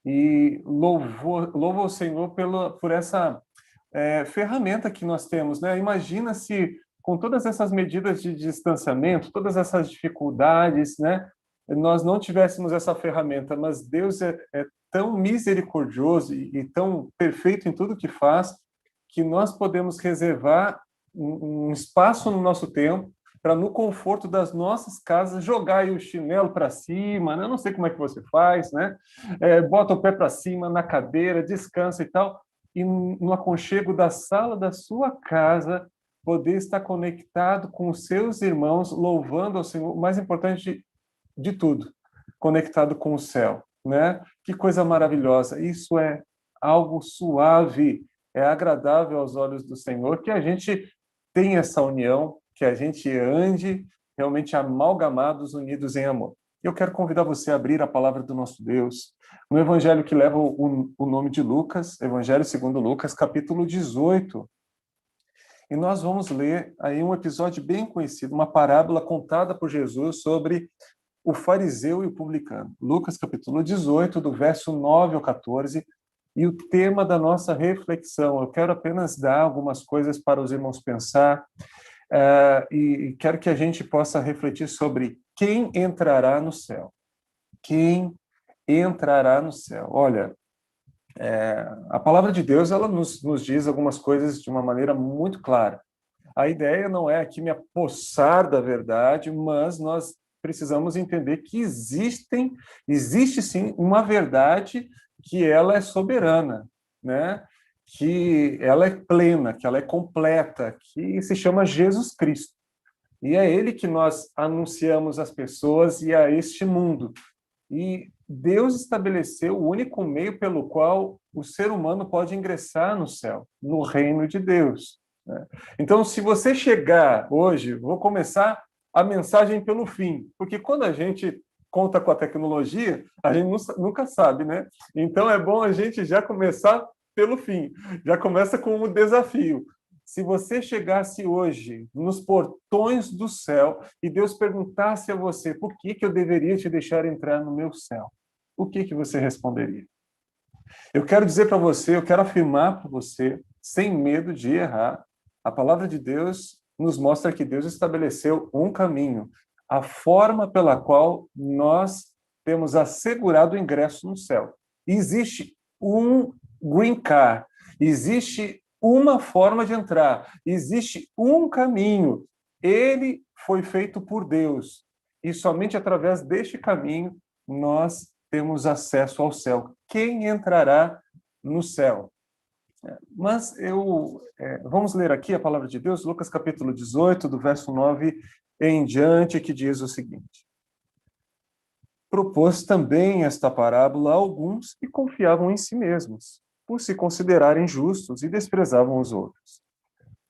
E louvo ao Senhor por essa ferramenta que nós temos, né? Imagina se com todas essas medidas de distanciamento, todas essas dificuldades, né? Nós não tivéssemos essa ferramenta, mas Deus é tão misericordioso e tão perfeito em tudo que faz, que nós podemos reservar um espaço no nosso tempo para, no conforto das nossas casas, jogar aí o chinelo para cima, né? Eu não sei como é que você faz, né? Bota o pé para cima na cadeira, descansa e tal, e no aconchego da sala da sua casa, poder estar conectado com os seus irmãos, louvando ao Senhor, o mais importante de tudo, conectado com o céu, né? Que coisa maravilhosa! Isso é algo suave, é agradável aos olhos do Senhor, que a gente tenha essa união, que a gente ande realmente amalgamados, unidos em amor. Eu quero convidar você a abrir a palavra do nosso Deus no evangelho que leva o nome de Lucas, Evangelho segundo Lucas, capítulo 18. E nós vamos ler aí um episódio bem conhecido, uma parábola contada por Jesus sobre o fariseu e o publicano. Lucas capítulo 18, do verso 9 ao 14, e o tema da nossa reflexão. Eu quero apenas dar algumas coisas para os irmãos pensar, e quero que a gente possa refletir sobre quem entrará no céu. Quem entrará no céu? Olha, a palavra de Deus, ela nos diz algumas coisas de uma maneira muito clara. A ideia não é aqui me apossar da verdade, mas nós precisamos entender que existe sim uma verdade, que ela é soberana, né? Que ela é plena, que ela é completa, que se chama Jesus Cristo. E é ele que nós anunciamos às pessoas e a este mundo. E Deus estabeleceu o único meio pelo qual o ser humano pode ingressar no céu, no reino de Deus, né? Então, se você chegar hoje, vou começar a mensagem pelo fim, porque quando a gente conta com a tecnologia, a gente nunca sabe, né? Então, é bom a gente já começar pelo fim, já começa com um desafio. Se você chegasse hoje nos portões do céu e Deus perguntasse a você por que eu deveria te deixar entrar no meu céu, o que você responderia? Eu quero dizer para você, eu quero afirmar para você, sem medo de errar, a palavra de Deus nos mostra que Deus estabeleceu um caminho, a forma pela qual nós temos assegurado o ingresso no céu. Existe um green card, existe uma forma de entrar, existe um caminho. Ele foi feito por Deus. E somente através deste caminho nós temos acesso ao céu. Quem entrará no céu? Vamos ler aqui a palavra de Deus, Lucas capítulo 18, do verso 9 em diante, que diz o seguinte: propôs também esta parábola a alguns que confiavam em si mesmos, por se considerarem justos e desprezavam os outros.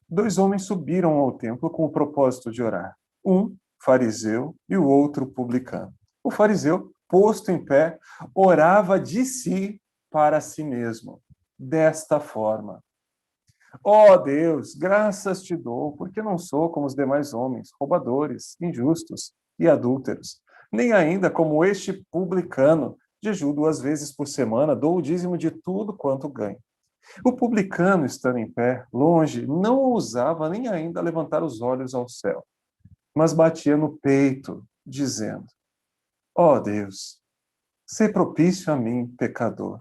2 homens subiram ao templo com o propósito de orar, um fariseu e o outro publicano. O fariseu, posto em pé, orava de si para si mesmo, desta forma: ó Deus, graças te dou, porque não sou como os demais homens, roubadores, injustos e adúlteros, nem ainda como este publicano. Jejuo 2 vezes por semana, dou o dízimo de tudo quanto ganho. O publicano, estando em pé, longe, não ousava nem ainda levantar os olhos ao céu, mas batia no peito, dizendo: ó Deus, sê propício a mim, pecador.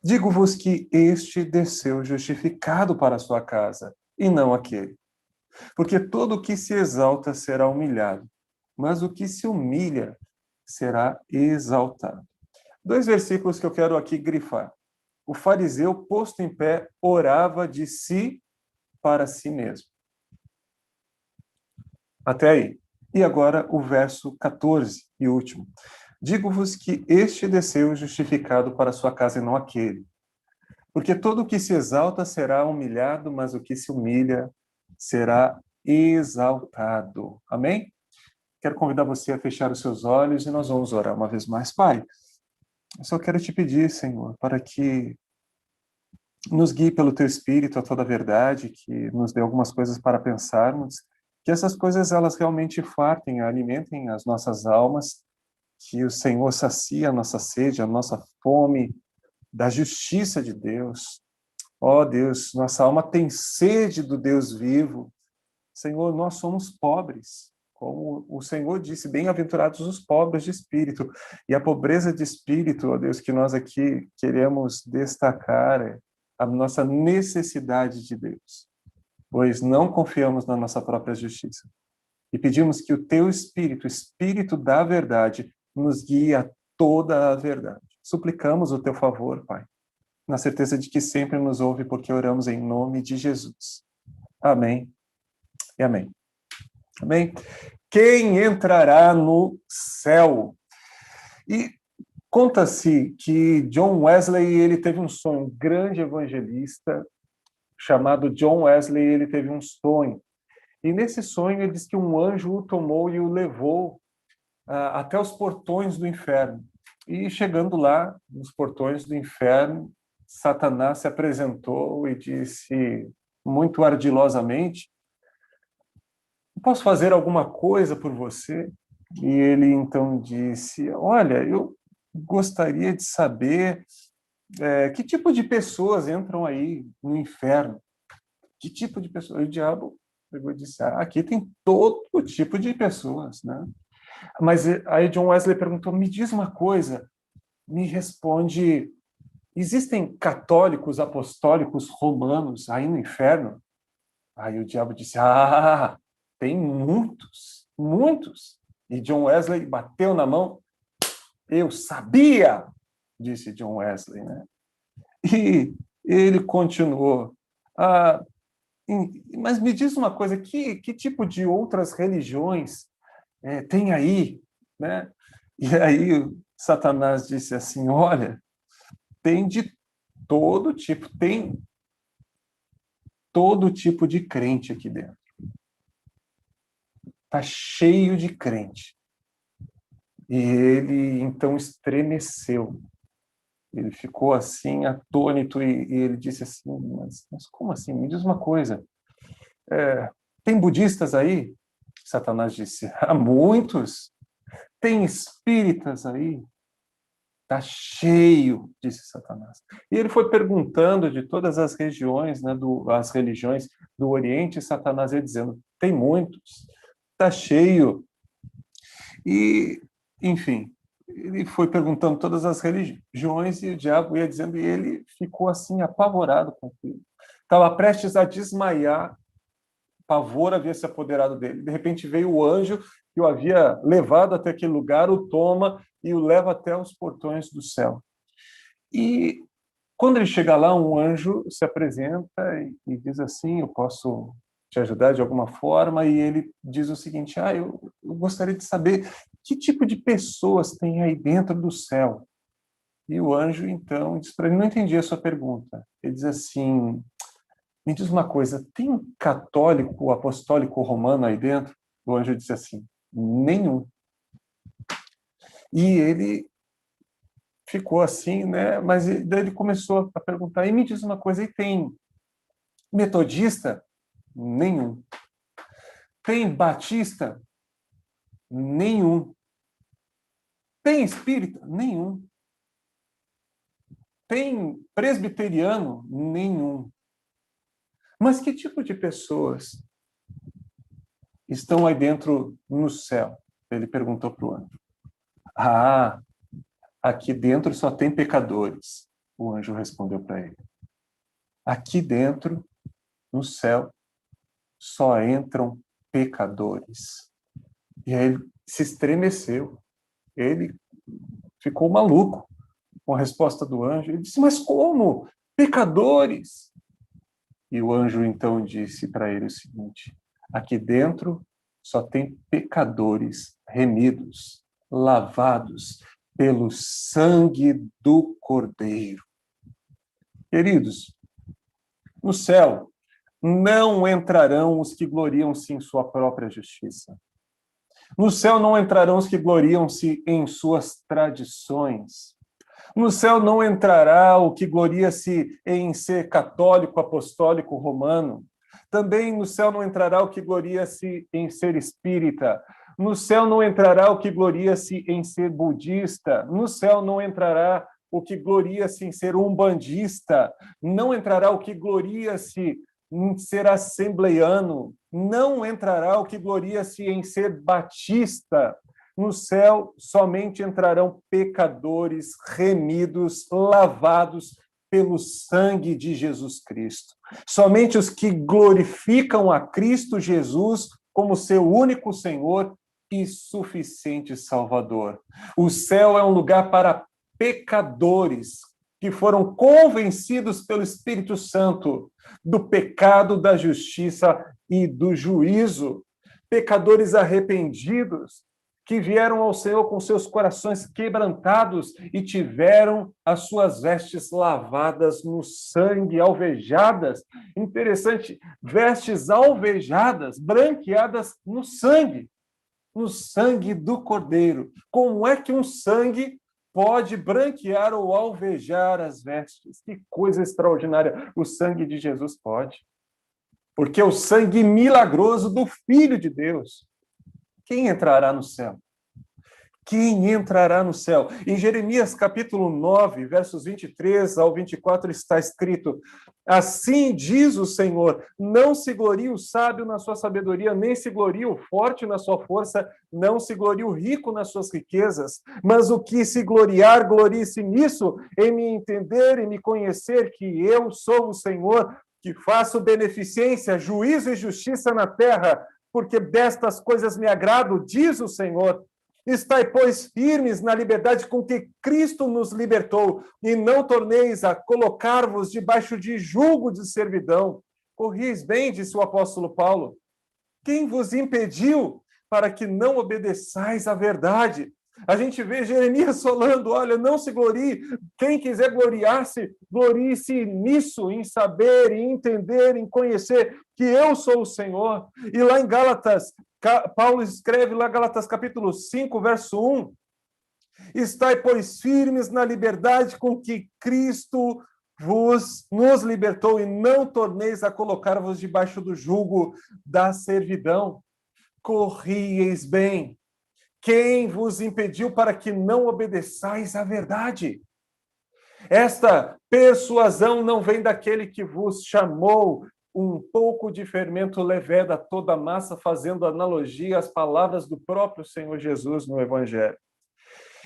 Digo-vos que este desceu justificado para a sua casa, e não aquele. Porque todo o que se exalta será humilhado, mas o que se humilha será exaltado. 2 versículos que eu quero aqui grifar. O fariseu, posto em pé, orava de si para si mesmo. Até aí. E agora o verso 14 e último. Digo-vos que este desceu justificado para a sua casa e não aquele. Porque todo o que se exalta será humilhado, mas o que se humilha será exaltado. Amém? Quero convidar você a fechar os seus olhos e nós vamos orar uma vez mais. Pai, eu só quero te pedir, Senhor, para que nos guie pelo teu Espírito a toda a verdade, que nos dê algumas coisas para pensarmos, que essas coisas elas realmente fartem, alimentem as nossas almas, que o Senhor sacie a nossa sede, a nossa fome, da justiça de Deus. Ó Deus, nossa alma tem sede do Deus vivo. Senhor, nós somos pobres. Como o Senhor disse, bem-aventurados os pobres de espírito. E a pobreza de espírito, ó Deus, que nós aqui queremos destacar é a nossa necessidade de Deus, pois não confiamos na nossa própria justiça. E pedimos que o teu Espírito, o Espírito da verdade, nos guie a toda a verdade. Suplicamos o teu favor, Pai, na certeza de que sempre nos ouve, porque oramos em nome de Jesus. Amém e amém. Amém? Quem entrará no céu? E conta-se que John Wesley, ele teve um sonho, um grande evangelista chamado John Wesley, ele teve um sonho. E nesse sonho ele diz que um anjo o tomou e o levou até os portões do inferno. E chegando lá, nos portões do inferno, Satanás se apresentou e disse muito ardilosamente: posso fazer alguma coisa por você? E ele então disse: olha, eu gostaria de saber que tipo de pessoas entram aí no inferno. Que tipo de pessoas? E o diabo pegou e disse: aqui tem todo tipo de pessoas, né? Mas aí John Wesley perguntou: me diz uma coisa, me responde, existem católicos apostólicos romanos aí no inferno? Aí o diabo disse: tem muitos, muitos. E John Wesley bateu na mão. Eu sabia, disse John Wesley, né? E ele continuou: mas me diz uma coisa, que tipo de outras religiões tem aí, né? E aí Satanás disse assim: olha, tem de todo tipo, tem todo tipo de crente aqui dentro. Está cheio de crente. E ele então estremeceu. Ele ficou assim, atônito, e ele disse assim: mas como assim? Me diz uma coisa. Tem budistas aí? Satanás disse: há muitos. Tem espíritas aí? Está cheio, disse Satanás. E ele foi perguntando de todas as regiões, né, as religiões do Oriente, e Satanás ia dizendo: tem muitos, está cheio. E, enfim, ele foi perguntando todas as religiões e o diabo ia dizendo, e ele ficou assim apavorado com aquilo. Estava prestes a desmaiar, pavor havia se apoderado dele. De repente veio o anjo que o havia levado até aquele lugar, o toma e o leva até os portões do céu. E quando ele chega lá, um anjo se apresenta e diz assim: eu posso te ajudar de alguma forma? E ele diz o seguinte: eu gostaria de saber que tipo de pessoas tem aí dentro do céu. E o anjo, então, diz para ele: não entendi a sua pergunta. Ele diz assim: me diz uma coisa, tem um católico apostólico romano aí dentro? O anjo disse assim: nenhum. E ele ficou assim, né? Mas daí ele começou a perguntar: e me diz uma coisa, e tem metodista? Nenhum. Tem batista? Nenhum. Tem espírita? Nenhum. Tem presbiteriano? Nenhum. Mas que tipo de pessoas estão aí dentro no céu? Ele perguntou para o anjo. Aqui dentro só tem pecadores. O anjo respondeu para ele. Aqui dentro, no céu, só entram pecadores. E aí ele se estremeceu. Ele ficou maluco com a resposta do anjo. Ele disse: mas como? Pecadores? E o anjo então disse para ele o seguinte: aqui dentro só tem pecadores remidos, lavados pelo sangue do Cordeiro. Queridos, no céu não entrarão os que gloriam-se em sua própria justiça. No céu não entrarão os que gloriam-se em suas tradições. No céu não entrará o que gloria-se em ser católico, apostólico, romano. Também no céu não entrará o que gloria-se em ser espírita. No céu não entrará o que gloria-se em ser budista. No céu não entrará o que gloria-se em ser umbandista, não entrará o que gloria-se em ser assembleiano, não entrará o que gloria-se em ser batista. No céu somente entrarão pecadores remidos, lavados pelo sangue de Jesus Cristo. Somente os que glorificam a Cristo Jesus como seu único Senhor e suficiente Salvador. O céu é um lugar para pecadores que foram convencidos pelo Espírito Santo do pecado, da justiça e do juízo. Pecadores arrependidos que vieram ao Senhor com seus corações quebrantados e tiveram as suas vestes lavadas no sangue, alvejadas. Interessante, vestes alvejadas, branqueadas no sangue do Cordeiro. Como é que um sangue pode branquear ou alvejar as vestes? Que coisa extraordinária! O sangue de Jesus pode. Porque é o sangue milagroso do Filho de Deus. Quem entrará no céu? Quem entrará no céu? Em Jeremias capítulo 9, versos 23 ao 24, está escrito: assim diz o Senhor, não se glorie o sábio na sua sabedoria, nem se glorie o forte na sua força, não se glorie o rico nas suas riquezas, mas o que se gloriar, glorie-se nisso, em me entender e me conhecer que eu sou o Senhor, que faço beneficência, juízo e justiça na terra, porque destas coisas me agrado, diz o Senhor. Estai, pois, firmes na liberdade com que Cristo nos libertou, e não torneis a colocar-vos debaixo de jugo de servidão. Corris bem, disse o apóstolo Paulo. Quem vos impediu para que não obedeçais à verdade? A gente vê Jeremias falando, olha, não se glorie, quem quiser gloriar-se, glorie-se nisso, em saber, em entender, em conhecer que eu sou o Senhor. E lá em Gálatas, Paulo escreve lá, Gálatas capítulo 5, verso 1, estai, pois, firmes na liberdade com que Cristo nos libertou e não torneis a colocar-vos debaixo do jugo da servidão. Corrieis bem. Quem vos impediu para que não obedeçais à verdade? Esta persuasão não vem daquele que vos chamou. Um pouco de fermento leveda toda a massa, fazendo analogia às palavras do próprio Senhor Jesus no Evangelho.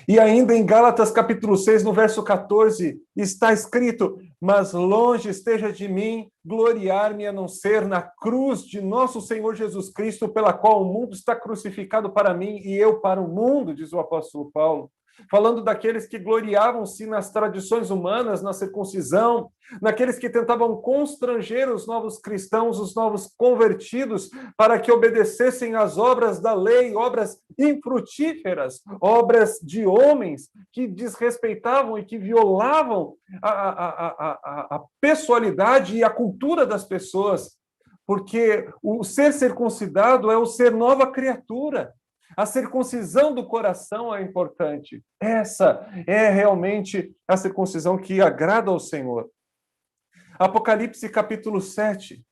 E ainda em Gálatas capítulo 6, no verso 14, está escrito: mas longe esteja de mim gloriar-me a não ser na cruz de nosso Senhor Jesus Cristo, pela qual o mundo está crucificado para mim e eu para o mundo, diz o apóstolo Paulo. Falando daqueles que gloriavam-se nas tradições humanas, na circuncisão, naqueles que tentavam constranger os novos cristãos, os novos convertidos, para que obedecessem às obras da lei, obras infrutíferas, obras de homens que desrespeitavam e que violavam a pessoalidade e a cultura das pessoas, porque o ser circuncidado é o ser nova criatura. A circuncisão do coração é importante. Essa é realmente a circuncisão que agrada ao Senhor. Apocalipse capítulo 7,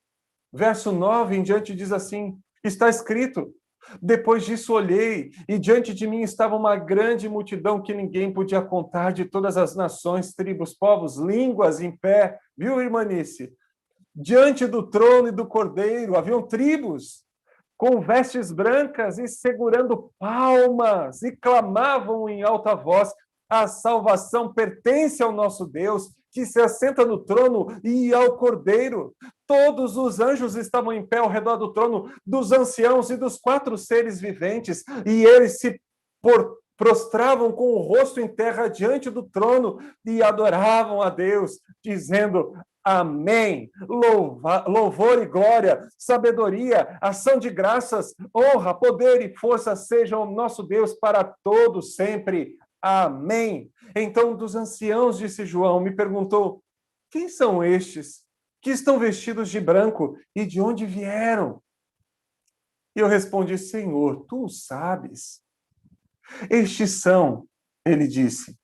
verso 9 em diante diz assim, está escrito: depois disso olhei, e diante de mim estava uma grande multidão que ninguém podia contar, de todas as nações, tribos, povos, línguas, em pé. Viu, irmanice? Diante do trono e do Cordeiro haviam tribos, com vestes brancas e segurando palmas, e clamavam em alta voz: a salvação pertence ao nosso Deus, que se assenta no trono, e ao Cordeiro. Todos os anjos estavam em pé ao redor do trono, dos anciãos e dos 4 seres viventes, e eles se prostravam com o rosto em terra diante do trono e adoravam a Deus, dizendo: amém, louvor e glória, sabedoria, ação de graças, honra, poder e força sejam o nosso Deus para todos sempre. Amém. Então, um dos anciãos, disse João, me perguntou: quem são estes que estão vestidos de branco e de onde vieram? E eu respondi: Senhor, tu o sabes. Estes são, ele disse,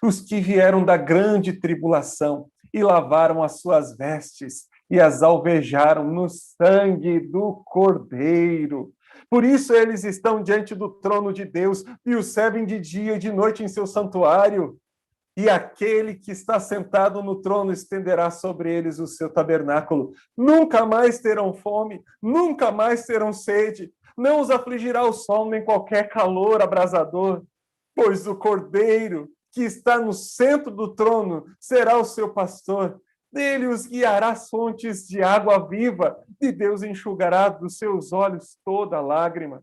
os que vieram da grande tribulação e lavaram as suas vestes e as alvejaram no sangue do Cordeiro. Por isso eles estão diante do trono de Deus e o servem de dia e de noite em seu santuário. e aquele que está sentado no trono estenderá sobre eles o seu tabernáculo. Nunca mais terão fome, nunca mais terão sede, não os afligirá o sol nem qualquer calor abrasador, pois o Cordeiro que está no centro do trono será o seu pastor. Ele os guiará às fontes de água viva, e Deus enxugará dos seus olhos toda lágrima.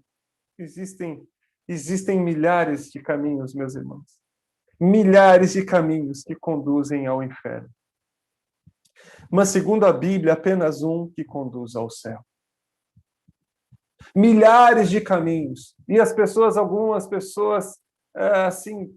Existem milhares de caminhos, meus irmãos. Milhares de caminhos que conduzem ao inferno. Mas, segundo a Bíblia, apenas um que conduz ao céu. Milhares de caminhos. E algumas pessoas, assim,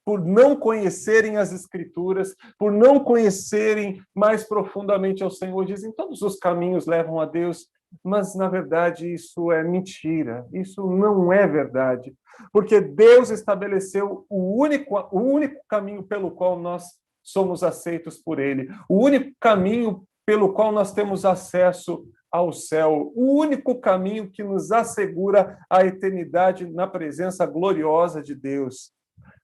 por não conhecerem as Escrituras, por não conhecerem mais profundamente ao Senhor, dizem que todos os caminhos levam a Deus, mas, na verdade, isso é mentira, isso não é verdade, porque Deus estabeleceu o único caminho pelo qual nós somos aceitos por Ele, o único caminho pelo qual nós temos acesso ao céu, o único caminho que nos assegura a eternidade na presença gloriosa de Deus.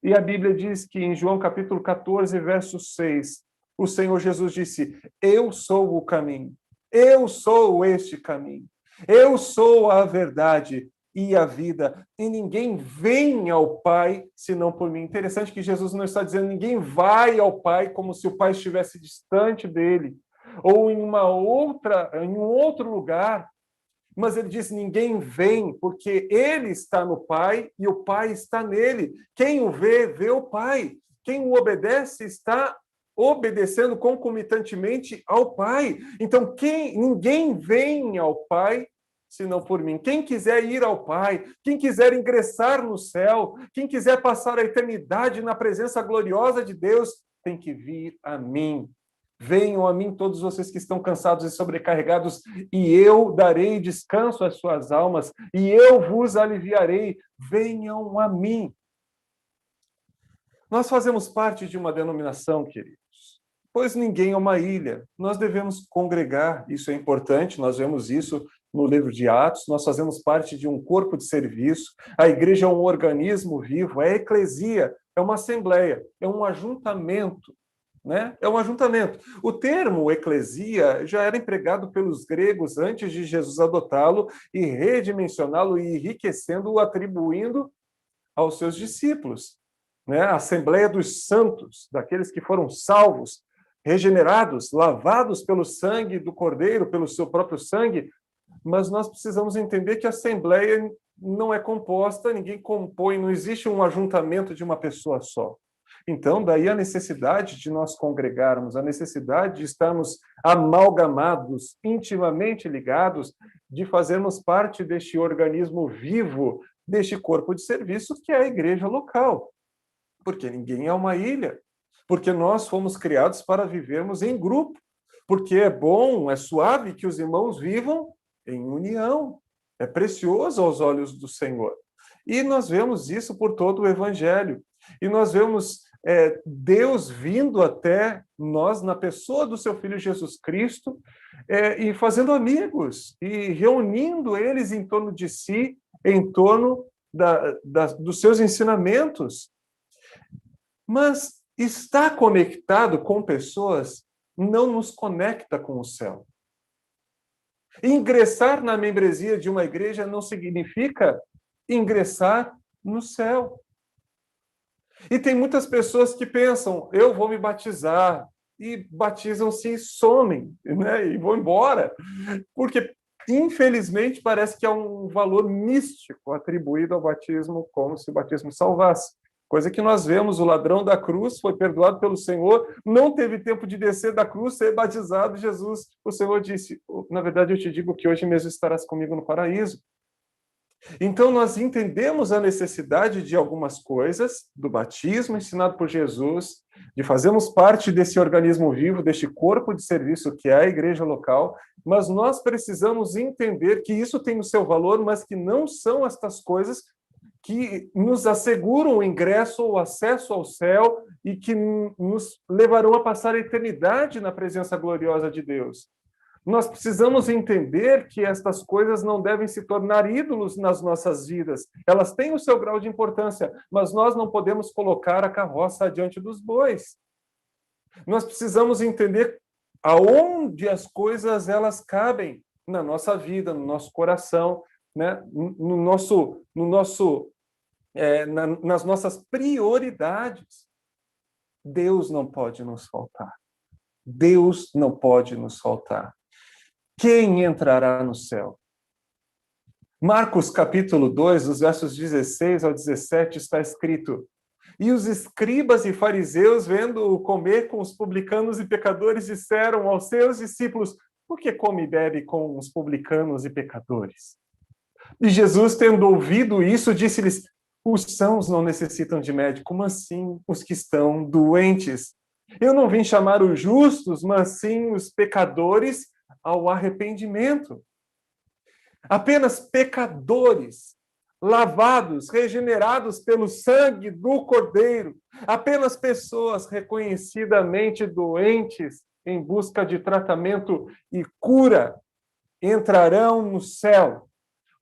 E a Bíblia diz que em João capítulo 14, verso 6, o Senhor Jesus disse: eu sou o caminho, eu sou este caminho, eu sou a verdade e a vida, e ninguém vem ao Pai senão por mim. Interessante que Jesus não está dizendo ninguém vai ao Pai como se o Pai estivesse distante dele, ou em um outro lugar. Mas ele diz, ninguém vem, porque ele está no Pai e o Pai está nele. Quem o vê, vê o Pai. Quem o obedece, está obedecendo concomitantemente ao Pai. Então, ninguém vem ao Pai senão por mim. Quem quiser ir ao Pai, quem quiser ingressar no céu, quem quiser passar a eternidade na presença gloriosa de Deus, tem que vir a mim. Venham a mim todos vocês que estão cansados e sobrecarregados, e eu darei descanso às suas almas, e eu vos aliviarei. Venham a mim. Nós fazemos parte de uma denominação, queridos, pois ninguém é uma ilha. Nós devemos congregar, isso é importante, nós vemos isso no livro de Atos, nós fazemos parte de um corpo de serviço, a igreja é um organismo vivo, é a eclesia, é uma assembleia, é um ajuntamento. Né? É um ajuntamento. O termo eclesia já era empregado pelos gregos antes de Jesus adotá-lo e redimensioná-lo e enriquecendo-o, atribuindo aos seus discípulos. Né? A Assembleia dos Santos, daqueles que foram salvos, regenerados, lavados pelo sangue do Cordeiro, pelo seu próprio sangue. Mas nós precisamos entender que a Assembleia não é composta, ninguém compõe, não existe um ajuntamento de uma pessoa só. Então, daí a necessidade de nós congregarmos, a necessidade de estarmos amalgamados, intimamente ligados, de fazermos parte deste organismo vivo, deste corpo de serviço que é a igreja local. Porque ninguém é uma ilha, porque nós fomos criados para vivermos em grupo, porque é bom, é suave que os irmãos vivam em união, é precioso aos olhos do Senhor. E nós vemos isso por todo o Evangelho. E nós vemos Deus vindo até nós na pessoa do seu Filho Jesus Cristo e fazendo amigos e reunindo eles em torno de si, em torno dos seus ensinamentos. Mas estar conectado com pessoas não nos conecta com o céu. Ingressar na membresia de uma igreja não significa ingressar no céu. E tem muitas pessoas que pensam, eu vou me batizar, e batizam-se e somem, né? E vão embora. Porque, infelizmente, parece que há um valor místico atribuído ao batismo, como se o batismo salvasse. Coisa que nós vemos, o ladrão da cruz foi perdoado pelo Senhor, não teve tempo de descer da cruz, ser batizado, Jesus, o Senhor disse, na verdade eu te digo que hoje mesmo estarás comigo no paraíso. Então, nós entendemos a necessidade de algumas coisas, do batismo ensinado por Jesus, de fazermos parte desse organismo vivo, deste corpo de serviço que é a igreja local, mas nós precisamos entender que isso tem o seu valor, mas que não são estas coisas que nos asseguram o ingresso ou acesso ao céu e que nos levarão a passar a eternidade na presença gloriosa de Deus. Nós precisamos entender que estas coisas não devem se tornar ídolos nas nossas vidas. Elas têm o seu grau de importância, mas nós não podemos colocar a carroça adiante dos bois. Nós precisamos entender aonde as coisas elas cabem na nossa vida, no nosso coração, né? Nas nossas prioridades. Deus não pode nos faltar. Deus não pode nos faltar. Quem entrará no céu? Marcos capítulo 2, dos versos 16 ao 17, está escrito: E os escribas e fariseus, vendo-o comer com os publicanos e pecadores, disseram aos seus discípulos: Por que come e bebe com os publicanos e pecadores? E Jesus, tendo ouvido isso, disse-lhes: Os sãos não necessitam de médico, mas sim os que estão doentes. Eu não vim chamar os justos, mas sim os pecadores ao arrependimento. Apenas pecadores, lavados, regenerados pelo sangue do Cordeiro, apenas pessoas reconhecidamente doentes em busca de tratamento e cura entrarão no céu.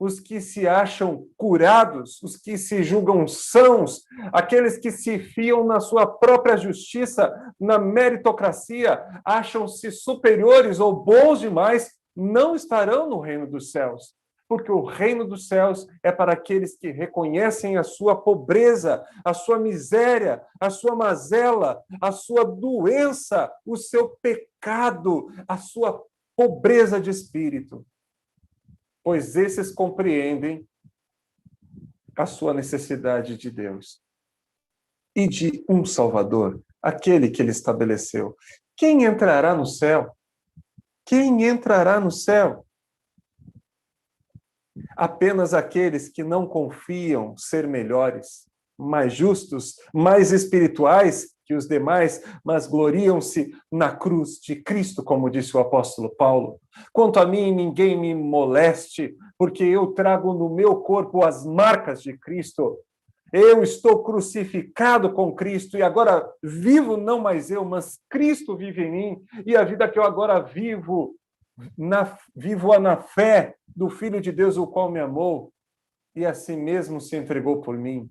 Os que se acham curados, os que se julgam sãos, aqueles que se fiam na sua própria justiça, na meritocracia, acham-se superiores ou bons demais, não estarão no reino dos céus. Porque o reino dos céus é para aqueles que reconhecem a sua pobreza, a sua miséria, a sua mazela, a sua doença, o seu pecado, a sua pobreza de espírito. Pois esses compreendem a sua necessidade de Deus e de um Salvador, aquele que ele estabeleceu. Quem entrará no céu? Quem entrará no céu? Apenas aqueles que não confiam ser melhores, mais justos, mais espirituais que os demais, mas gloriam-se na cruz de Cristo, como disse o apóstolo Paulo. Quanto a mim, ninguém me moleste, porque eu trago no meu corpo as marcas de Cristo. Eu estou crucificado com Cristo e agora vivo não mais eu, mas Cristo vive em mim. E a vida que eu agora vivo-a na fé do Filho de Deus, o qual me amou e assim mesmo se entregou por mim.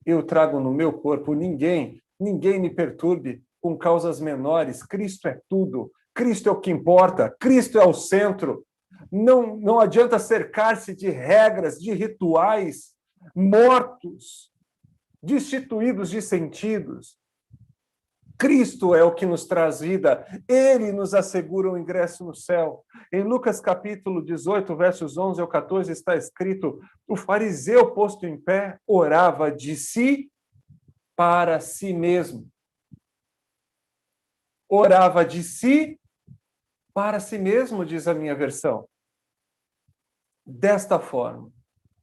Eu trago no meu corpo, ninguém me perturbe com causas menores. Cristo é tudo. Cristo é o que importa. Cristo é o centro. Não adianta cercar-se de regras, de rituais mortos, destituídos de sentidos. Cristo é o que nos traz vida. Ele nos assegura o ingresso no céu. Em Lucas capítulo 18, versos 11 ao 14, está escrito: o fariseu posto em pé orava de si para si mesmo. Orava de si para si mesmo, diz a minha versão. Desta forma: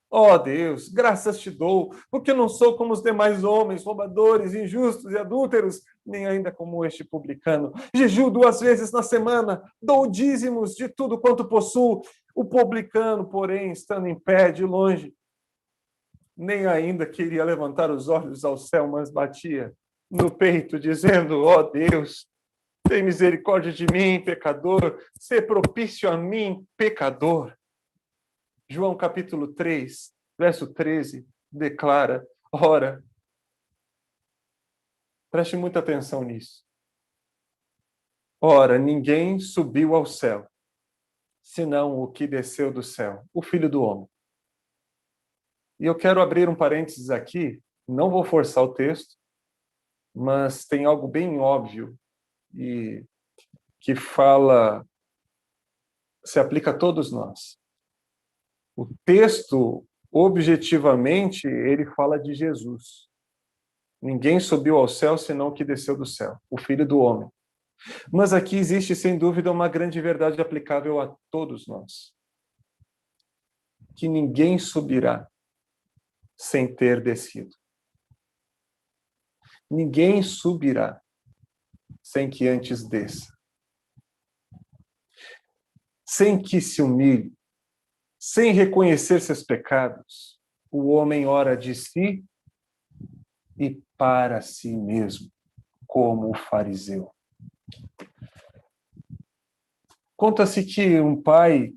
ó Deus, graças te dou, porque não sou como os demais homens, roubadores, injustos e adúlteros, nem ainda como este publicano. Jejuo 2 vezes na semana, dou dízimos de tudo quanto possuo. O publicano, porém, estando em pé de longe, nem ainda queria levantar os olhos ao céu, mas batia no peito, dizendo: ó Deus, tem misericórdia de mim, pecador, sê propício a mim, pecador. João capítulo 3, verso 13, declara: ora, preste muita atenção nisso. Ora, ninguém subiu ao céu, senão o que desceu do céu, o Filho do Homem. E eu quero abrir um parênteses aqui, não vou forçar o texto, mas tem algo bem óbvio e que se aplica a todos nós. O texto, objetivamente, ele fala de Jesus. Ninguém subiu ao céu senão o que desceu do céu, o Filho do Homem. Mas aqui existe, sem dúvida, uma grande verdade aplicável a todos nós. Que ninguém subirá sem ter descido. Ninguém subirá sem que antes desça. Sem que se humilhe, sem reconhecer seus pecados, o homem ora de si e para si mesmo, como o fariseu. Conta-se que um pai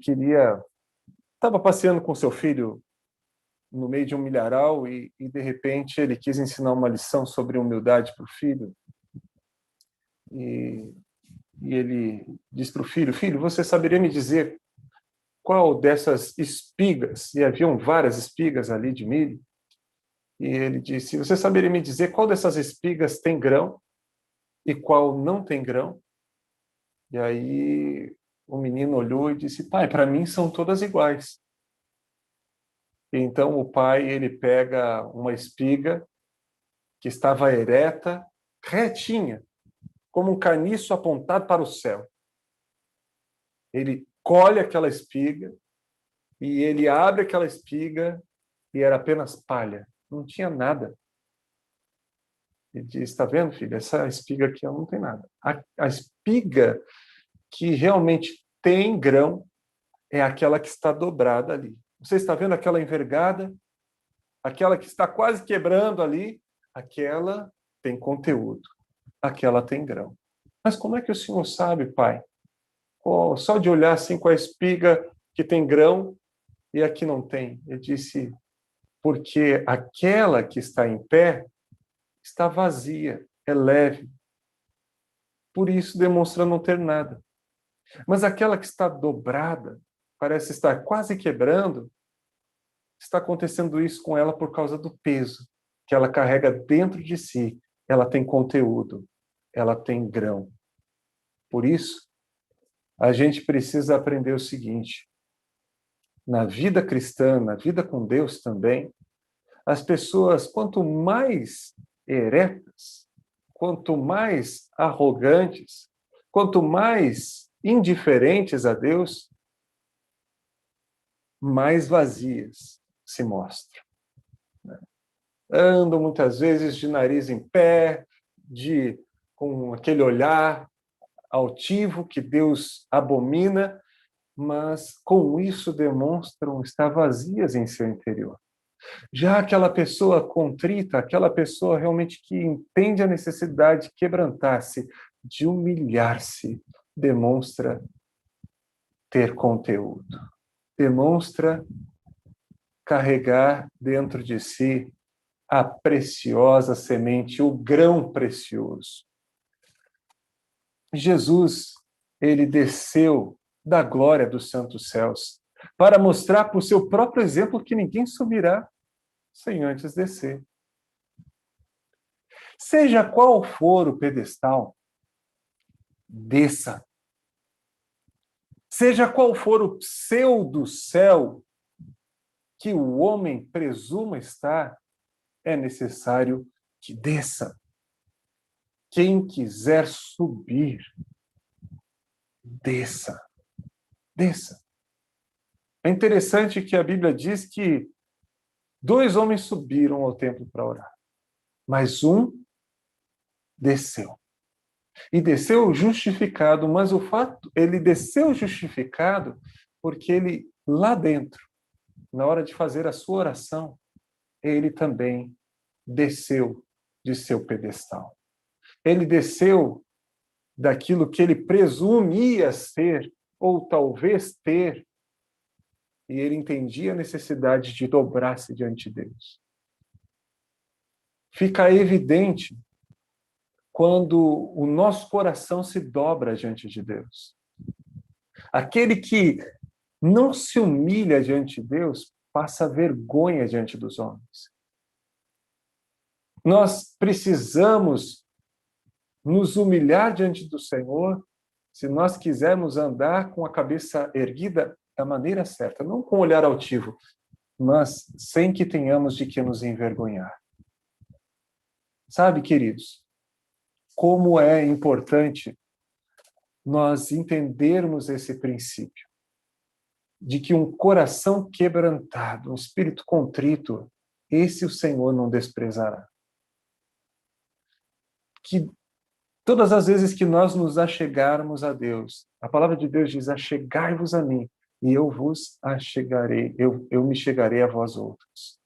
estava passeando com seu filho no meio de um milharal e de repente ele quis ensinar uma lição sobre humildade para o filho. E, e ele disse para o filho: filho, você saberia me dizer qual dessas espigas, e haviam várias espigas ali de milho, e ele disse: você saberia me dizer qual dessas espigas tem grão e qual não tem grão? E aí o menino olhou e disse: pai, para mim são todas iguais. Então o pai, ele pega uma espiga que estava ereta, retinha, como um caniço apontado para o céu. Ele colhe aquela espiga e ele abre aquela espiga e era apenas palha, não tinha nada. Ele diz: está vendo, filho, essa espiga aqui não tem nada. A espiga que realmente tem grão é aquela que está dobrada ali. Você está vendo aquela envergada? Aquela que está quase quebrando ali? Aquela tem conteúdo. Aquela tem grão. Mas como é que o senhor sabe, pai? Oh, só de olhar assim com a espiga que tem grão e a que não tem. Ele disse: porque aquela que está em pé está vazia, é leve. Por isso demonstra não ter nada. Mas aquela que está dobrada, parece estar quase quebrando, está acontecendo isso com ela por causa do peso que ela carrega dentro de si. Ela tem conteúdo, ela tem grão. Por isso, a gente precisa aprender o seguinte: na vida cristã, na vida com Deus também, as pessoas, quanto mais eretas, quanto mais arrogantes, quanto mais indiferentes a Deus, mais vazias se mostram. Andam muitas vezes de nariz em pé, com aquele olhar altivo que Deus abomina, mas com isso demonstram estar vazias em seu interior. Já aquela pessoa contrita, aquela pessoa realmente que entende a necessidade de quebrantar-se, de humilhar-se, demonstra ter conteúdo, demonstra carregar dentro de si a preciosa semente, o grão precioso. Jesus, ele desceu da glória dos santos céus para mostrar por seu próprio exemplo que ninguém subirá sem antes descer. Seja qual for o pedestal, desça. Seja qual for o pseudo-céu que o homem presuma estar, é necessário que desça. Quem quiser subir, desça. Desça. É interessante que a Bíblia diz que 2 homens subiram ao templo para orar, mas um desceu. E desceu justificado, mas o fato, ele desceu justificado porque ele, lá dentro, na hora de fazer a sua oração, ele também desceu de seu pedestal. Ele desceu daquilo que ele presumia ser, ou talvez ter, e ele entendia a necessidade de dobrar-se diante de Deus. Fica evidente quando o nosso coração se dobra diante de Deus. Aquele que não se humilha diante de Deus passa vergonha diante dos homens. Nós precisamos nos humilhar diante do Senhor se nós quisermos andar com a cabeça erguida da maneira certa, não com olhar altivo, mas sem que tenhamos de que nos envergonhar. Sabe, queridos, como é importante nós entendermos esse princípio de que um coração quebrantado, um espírito contrito, esse o Senhor não desprezará. Que todas as vezes que nós nos achegarmos a Deus, a palavra de Deus diz: achegai-vos a mim, e eu vos achegarei, eu me chegarei a vós outros.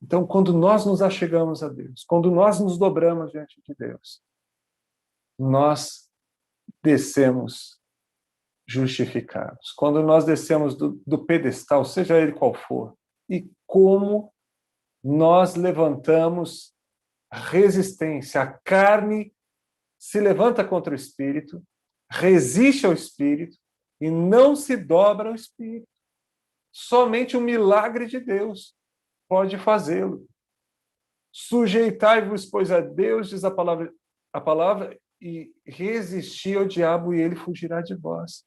Então, quando nós nos achegamos a Deus, quando nós nos dobramos diante de Deus, nós descemos justificados. Quando nós descemos do pedestal, seja ele qual for, e como nós levantamos resistência. A carne se levanta contra o espírito, resiste ao espírito e não se dobra ao espírito. Somente o milagre de Deus pode fazê-lo. Sujeitai-vos, pois, a Deus, diz a palavra, e resistir ao diabo e ele fugirá de vós.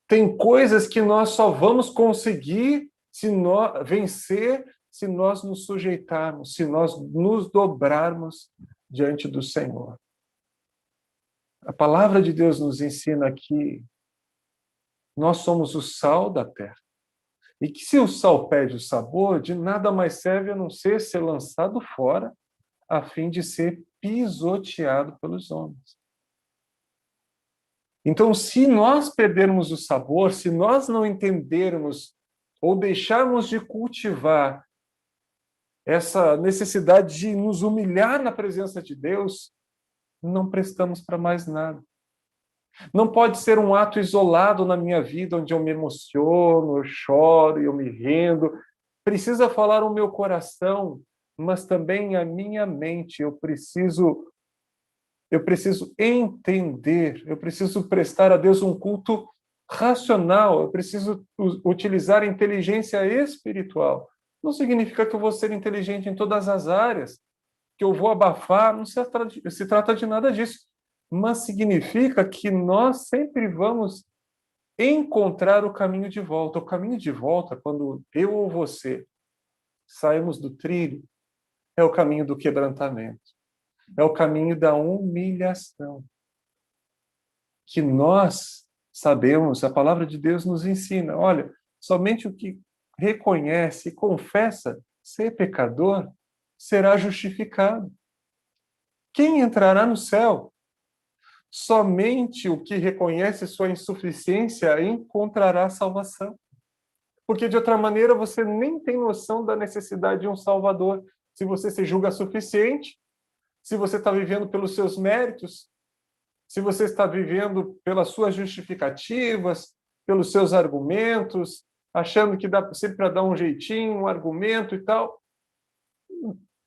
Tem coisas que nós só vamos conseguir vencer se nós nos sujeitarmos, se nós nos dobrarmos diante do Senhor. A palavra de Deus nos ensina que nós somos o sal da terra. E que se o sal perde o sabor, de nada mais serve a não ser lançado fora, a fim de ser pisoteado pelos homens. Então, se nós perdermos o sabor, se nós não entendermos ou deixarmos de cultivar essa necessidade de nos humilhar na presença de Deus, não prestamos para mais nada. Não pode ser um ato isolado na minha vida, onde eu me emociono, eu choro, eu me rendo. Precisa falar o meu coração, mas também a minha mente. Eu preciso entender, eu preciso prestar a Deus um culto racional, eu preciso utilizar a inteligência espiritual. Não significa que eu vou ser inteligente em todas as áreas, que eu vou abafar, não se trata de nada disso. Mas significa que nós sempre vamos encontrar o caminho de volta. O caminho de volta, quando eu ou você saímos do trilho, é o caminho do quebrantamento. É o caminho da humilhação. Que nós sabemos, a palavra de Deus nos ensina. Olha, somente o que reconhece e confessa ser pecador será justificado. Quem entrará no céu? Somente o que reconhece sua insuficiência encontrará salvação. Porque, de outra maneira, você nem tem noção da necessidade de um Salvador. Se você se julga suficiente, se você está vivendo pelos seus méritos, se você está vivendo pelas suas justificativas, pelos seus argumentos, achando que dá sempre para dar um jeitinho, um argumento e tal.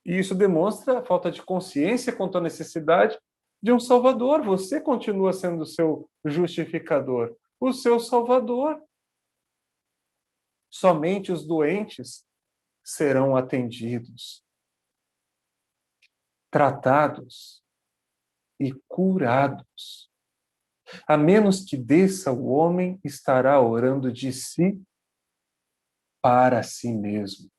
E isso demonstra a falta de consciência quanto à necessidade de um Salvador. Você continua sendo o seu justificador, o seu Salvador. Somente os doentes serão atendidos, tratados e curados. A menos que desça, o homem estará orando de si para si mesmo.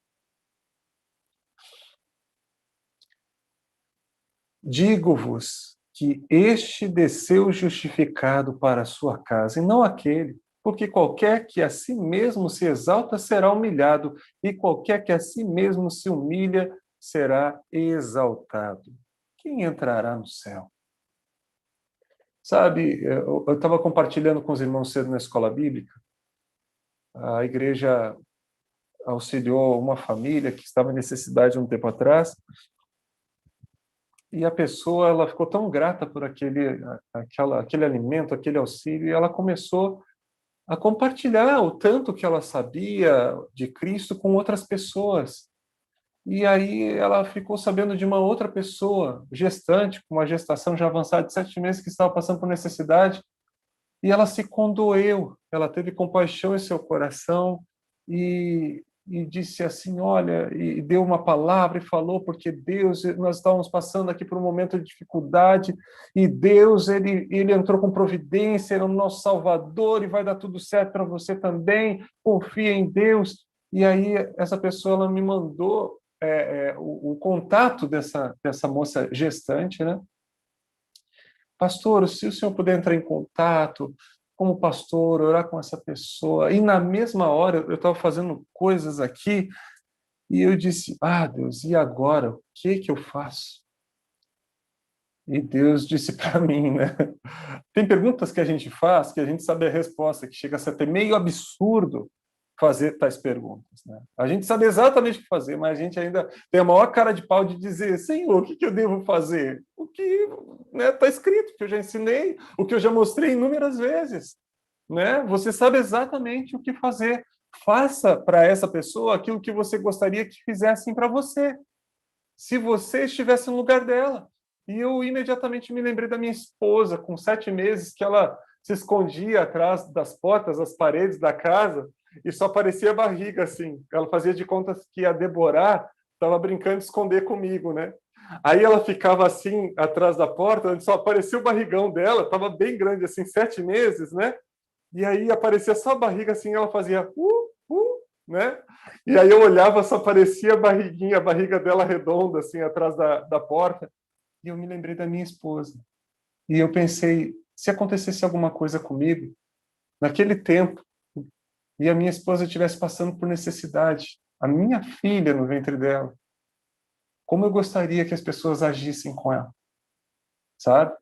Digo-vos que este desceu justificado para a sua casa, e não aquele, porque qualquer que a si mesmo se exalta será humilhado, e qualquer que a si mesmo se humilha será exaltado. Quem entrará no céu? Sabe, eu estava compartilhando com os irmãos cedo na escola bíblica. A igreja auxiliou uma família que estava em necessidade um tempo atrás, e a pessoa ela ficou tão grata por aquele alimento, aquele auxílio, e ela começou a compartilhar o tanto que ela sabia de Cristo com outras pessoas. E aí ela ficou sabendo de uma outra pessoa, gestante, com uma gestação já avançada de 7 meses, que estava passando por necessidade, e ela se condoeu, ela teve compaixão em seu coração e disse assim, olha, e deu uma palavra e falou, porque Deus, nós estávamos passando aqui por um momento de dificuldade, e Deus, ele entrou com providência, ele é o nosso Salvador, e vai dar tudo certo para você também, confia em Deus. E aí essa pessoa ela me mandou o contato dessa moça gestante, né? Pastor, se o senhor puder entrar em contato como pastor, orar com essa pessoa. E na mesma hora eu estava fazendo coisas aqui e eu disse, Deus, e agora? O que eu faço? E Deus disse para mim, né? Tem perguntas que a gente faz que a gente sabe a resposta, que chega a ser até meio absurdo fazer tais perguntas, né? A gente sabe exatamente o que fazer, mas a gente ainda tem a maior cara de pau de dizer, Senhor, o que eu devo fazer? O que está escrito, que eu já ensinei, o que eu já mostrei inúmeras vezes. né? Você sabe exatamente o que fazer. Faça para essa pessoa aquilo que você gostaria que fizessem para você, se você estivesse no lugar dela. E eu imediatamente me lembrei da minha esposa, com 7 meses, que ela se escondia atrás das portas, das paredes da casa, e só aparecia a barriga, assim. Ela fazia de conta que a Deborah estava brincando de esconder comigo, né? Aí ela ficava assim, atrás da porta, onde só aparecia o barrigão dela, estava bem grande, assim, 7 meses, né? E aí aparecia só a barriga, assim, ela fazia né? E aí eu olhava, só aparecia a barriguinha, a barriga dela redonda, assim, atrás da porta. E eu me lembrei da minha esposa. E eu pensei, se acontecesse alguma coisa comigo, naquele tempo, e a minha esposa estivesse passando por necessidade, a minha filha no ventre dela, como eu gostaria que as pessoas agissem com ela, sabe?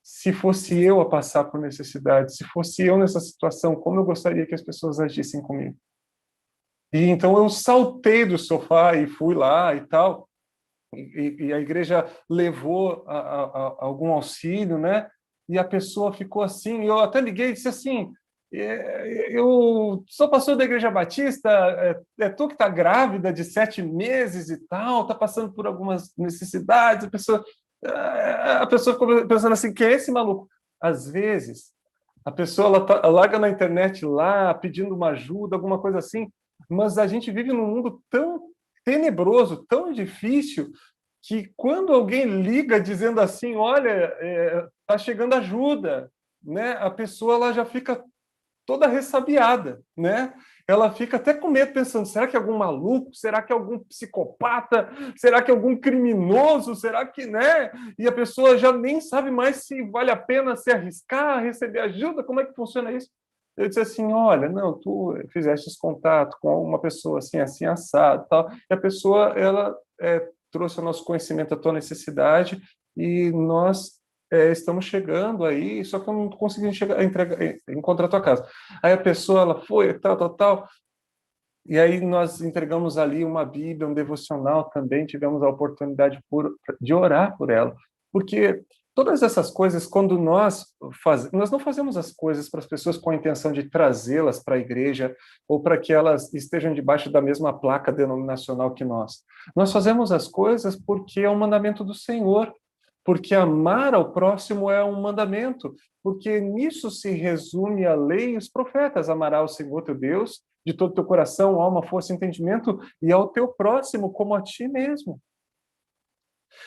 Se fosse eu a passar por necessidade, se fosse eu nessa situação, como eu gostaria que as pessoas agissem comigo. E então eu saltei do sofá e fui lá e tal, e a igreja levou algum auxílio, né? E a pessoa ficou assim, eu até liguei e disse assim, eu sou pastor da Igreja Batista, é tu que está grávida de 7 meses e tal, está passando por algumas necessidades, a pessoa ficou pensando assim, quem é esse maluco? Às vezes, a pessoa ela larga na internet lá, pedindo uma ajuda, alguma coisa assim, mas a gente vive num mundo tão tenebroso, tão difícil, que quando alguém liga dizendo assim, olha, tá chegando ajuda, né? A pessoa ela já fica toda ressabiada, né? Ela fica até com medo, pensando: será que é algum maluco? Será que é algum psicopata? Será que é algum criminoso? Será que, né? E a pessoa já nem sabe mais se vale a pena se arriscar, receber ajuda. Como é que funciona isso? Eu disse assim: olha, não, tu fizeste esse contato com uma pessoa assim, assim, assado, tal. E a pessoa, ela trouxe ao nosso conhecimento a tua necessidade e nós estamos chegando aí, só que eu não estou conseguindo encontrar a tua casa. Aí a pessoa, ela foi, tal, tal, tal, e aí nós entregamos ali uma Bíblia, um devocional também, tivemos a oportunidade de orar por ela, porque todas essas coisas, quando nós não fazemos as coisas para as pessoas com a intenção de trazê-las para a igreja ou para que elas estejam debaixo da mesma placa denominacional que nós. Nós fazemos as coisas porque é um mandamento do Senhor, porque amar ao próximo é um mandamento, porque nisso se resume a lei e os profetas: amará o Senhor teu Deus de todo o teu coração, alma, força e entendimento, e ao teu próximo como a ti mesmo.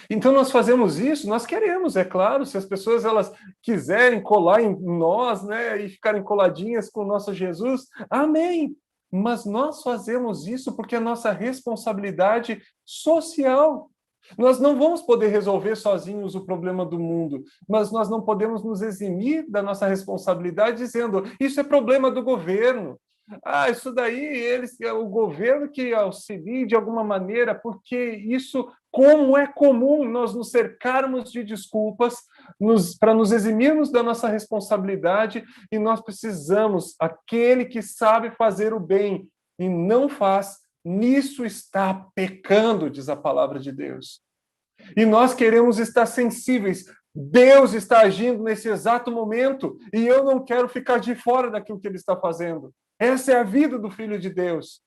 Então nós fazemos isso, nós queremos, é claro, se as pessoas elas quiserem colar em nós, né, e ficarem coladinhas com o nosso Jesus, amém. Mas nós fazemos isso porque é nossa responsabilidade social. Nós não vamos poder resolver sozinhos o problema do mundo, mas nós não podemos nos eximir da nossa responsabilidade dizendo: isso é problema do governo. Ah, isso daí é o governo que auxilia de alguma maneira, porque isso, como é comum nós nos cercarmos de desculpas para nos eximirmos da nossa responsabilidade, e nós precisamos, aquele que sabe fazer o bem e não faz, nisso está pecando, diz a palavra de Deus. E nós queremos estar sensíveis. Deus está agindo nesse exato momento e eu não quero ficar de fora daquilo que ele está fazendo. Essa é a vida do Filho de Deus.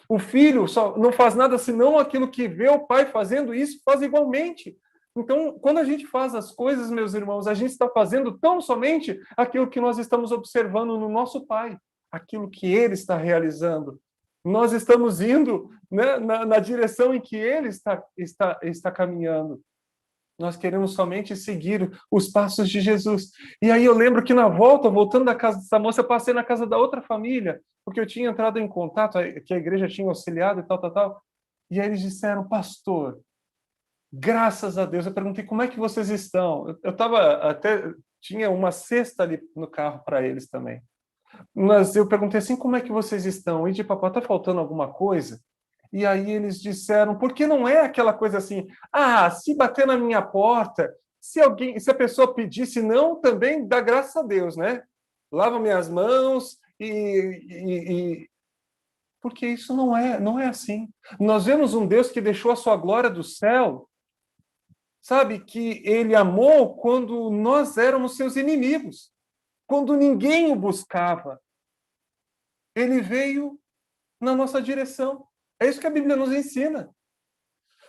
O Filho só não faz nada senão aquilo que vê o Pai fazendo, e isso faz igualmente. Então, quando a gente faz as coisas, meus irmãos, a gente está fazendo tão somente aquilo que nós estamos observando no nosso Pai, aquilo que Ele está realizando. Nós estamos indo, né, na direção em que Ele está caminhando. Nós queremos somente seguir os passos de Jesus. E aí eu lembro que na volta, voltando da casa dessa moça, eu passei na casa da outra família, porque eu tinha entrado em contato, que a igreja tinha auxiliado e tal, tal, tal. E aí eles disseram: pastor, graças a Deus. Eu perguntei: como é que vocês estão? Eu estava até, tinha uma cesta ali no carro para eles também. Mas eu perguntei assim: como é que vocês estão? E de papai, está faltando alguma coisa? E aí eles disseram: porque não é aquela coisa assim, ah, se bater na minha porta, se a pessoa pedir, se não, também dá graças a Deus, né? Lava minhas mãos porque isso não é assim. Nós vemos um Deus que deixou a sua glória do céu, sabe, que ele amou quando nós éramos seus inimigos. quando ninguém o buscava, ele veio na nossa direção. É isso que a Bíblia nos ensina.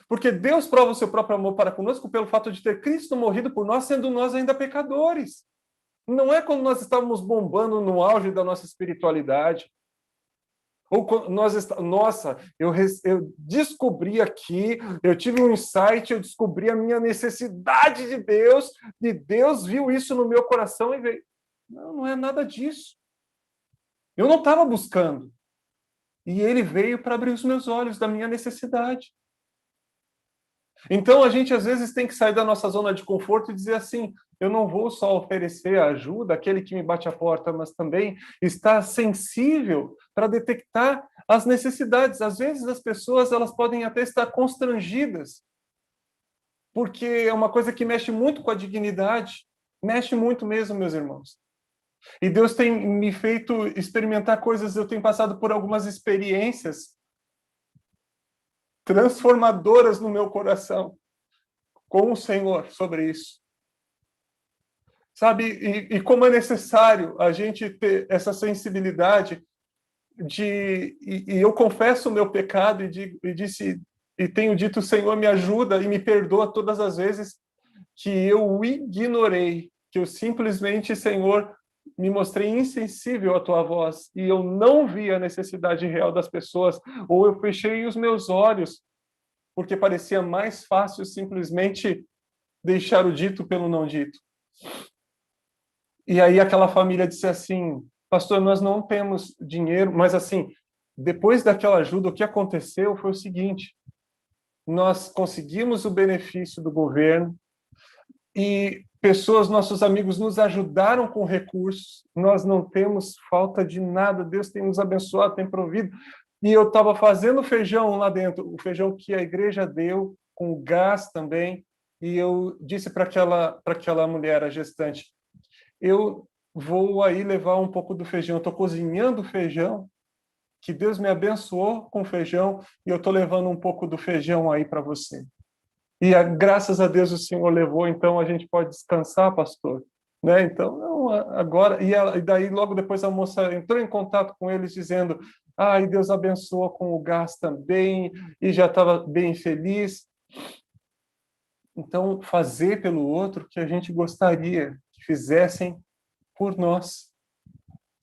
Porque Deus prova o seu próprio amor para conosco pelo fato de ter Cristo morrido por nós, sendo nós ainda pecadores. Não é quando nós estávamos bombando no auge da nossa espiritualidade. Ou quando nossa, eu descobri aqui, eu tive um insight, eu descobri a minha necessidade de Deus, e Deus viu isso no meu coração e veio. Não, não é nada disso. Eu não estava buscando. E ele veio para abrir os meus olhos da minha necessidade. Então, a gente, às vezes, tem que sair da nossa zona de conforto e dizer assim, eu não vou só oferecer ajuda àquele que me bate a porta, mas também estar sensível para detectar as necessidades. Às vezes, as pessoas elas podem até estar constrangidas, porque é uma coisa que mexe muito com a dignidade, mexe muito mesmo, meus irmãos. E Deus tem me feito experimentar coisas, eu tenho passado por algumas experiências transformadoras no meu coração com o Senhor sobre isso. Sabe? E como é necessário a gente ter essa sensibilidade e eu confesso o meu pecado e tenho dito, Senhor, me ajuda e me perdoa todas as vezes que eu o ignorei, que eu simplesmente, Senhor, me mostrei insensível à tua voz e eu não vi a necessidade real das pessoas, ou eu fechei os meus olhos, porque parecia mais fácil simplesmente deixar o dito pelo não dito. E aí aquela família disse assim, pastor, nós não temos dinheiro, mas assim, depois daquela ajuda, o que aconteceu foi o seguinte, nós conseguimos o benefício do governo e pessoas, nossos amigos, nos ajudaram com recursos, nós não temos falta de nada, Deus tem nos abençoado, tem provido. E eu estava fazendo feijão lá dentro, o feijão que a igreja deu, com gás também, e eu disse para aquela mulher, a gestante, eu vou aí levar um pouco do feijão, estou cozinhando feijão, que Deus me abençoou com feijão, e eu estou levando um pouco do feijão aí para você. E graças a Deus o Senhor levou, então a gente pode descansar, pastor. Né? Então, não, agora... E daí, logo depois, a moça entrou em contato com eles, dizendo, e Deus abençoou com o gás também, e já estava bem feliz. Então, fazer pelo outro o que a gente gostaria que fizessem por nós.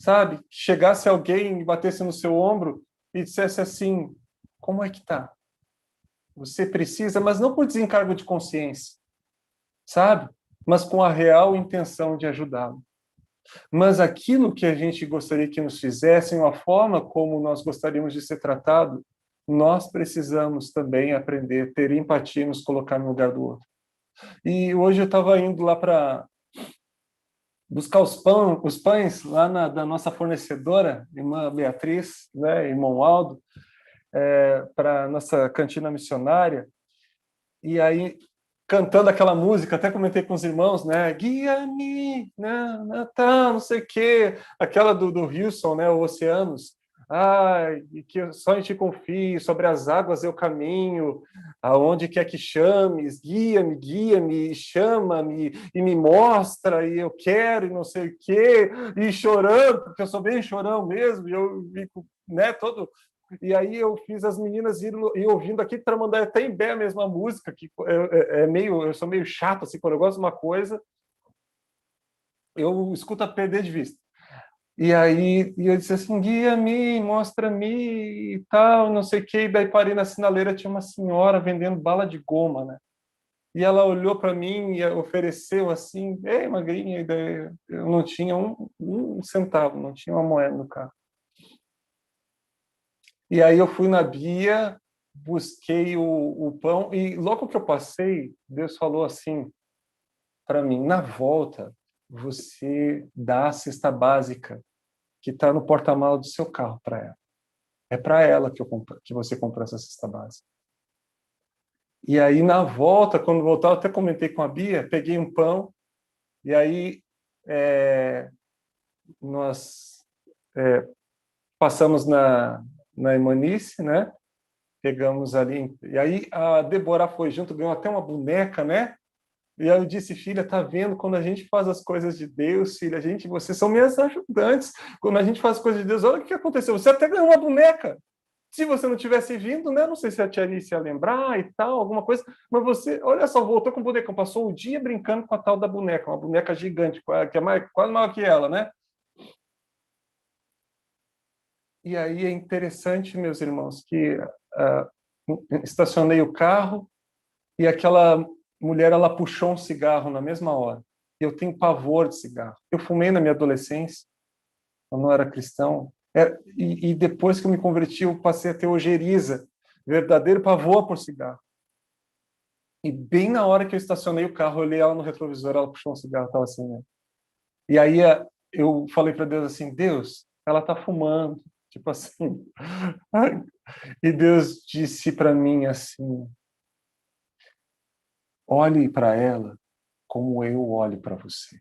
Sabe? Chegasse alguém e batesse no seu ombro e dissesse assim, como é que tá? Você precisa, mas não por desencargo de consciência, sabe? Mas com a real intenção de ajudá-lo. Mas aquilo que a gente gostaria que nos fizessem, a forma como nós gostaríamos de ser tratado, nós precisamos também aprender a ter empatia e nos colocar no lugar do outro. E hoje eu estava indo lá para buscar os pães lá da nossa fornecedora, irmã Beatriz, né, irmão Aldo, para a nossa cantina missionária, e aí cantando aquela música, até comentei com os irmãos, né, guia-me, né, Natal, não sei o quê, aquela do Wilson, né, o Oceanos, e que só em ti confio, sobre as águas eu caminho, aonde quer que chames, guia-me, chama-me, e me mostra, e eu quero, e não sei o quê, e chorando, porque eu sou bem chorão mesmo, e eu fico, né, todo... E aí eu fiz as meninas ir ouvindo aqui Tramandaí até em Bé a mesma música, que eu sou meio chato, assim, quando eu gosto de uma coisa, eu escuto a perder de vista. E aí eu disse assim, guia-me, mostra-me e tal, não sei o quê. E daí parei na sinaleira, tinha uma senhora vendendo bala de goma, né? E ela olhou para mim e ofereceu assim, ei, magrinha, e daí eu não tinha um centavo, não tinha uma moeda no carro. E aí eu fui na Bia, busquei o pão, e logo que eu passei, Deus falou assim para mim, na volta, você dá a cesta básica que está no porta-malas do seu carro para ela. É para ela que você comprou essa cesta básica. E aí, na volta, quando voltar, eu até comentei com a Bia, peguei um pão, e aí nós passamos na Imanice, né? Pegamos ali, e aí a Débora foi junto, ganhou até uma boneca, né? E aí eu disse, filha, tá vendo? Quando a gente faz as coisas de Deus, filha, vocês são minhas ajudantes. Quando a gente faz as coisas de Deus, olha o que aconteceu. Você até ganhou uma boneca. Se você não tivesse vindo, né? Não sei se a tia Alice ia lembrar e tal, alguma coisa, mas você, olha só, voltou com o bonecão, passou o dia brincando com a tal da boneca, uma boneca gigante, que é quase maior que ela, né? E aí é interessante, meus irmãos, que estacionei o carro e aquela mulher, ela puxou um cigarro na mesma hora. Eu tenho pavor de cigarro. Eu fumei na minha adolescência, eu não era cristão. E depois que eu me converti, eu passei a ter ojeriza, verdadeiro pavor por cigarro. E bem na hora que eu estacionei o carro, eu olhei ela no retrovisor, ela puxou um cigarro, estava assim, né? E aí eu falei para Deus assim, Deus, ela está fumando, tipo assim. E Deus disse para mim assim, olhe para ela como eu olho para você.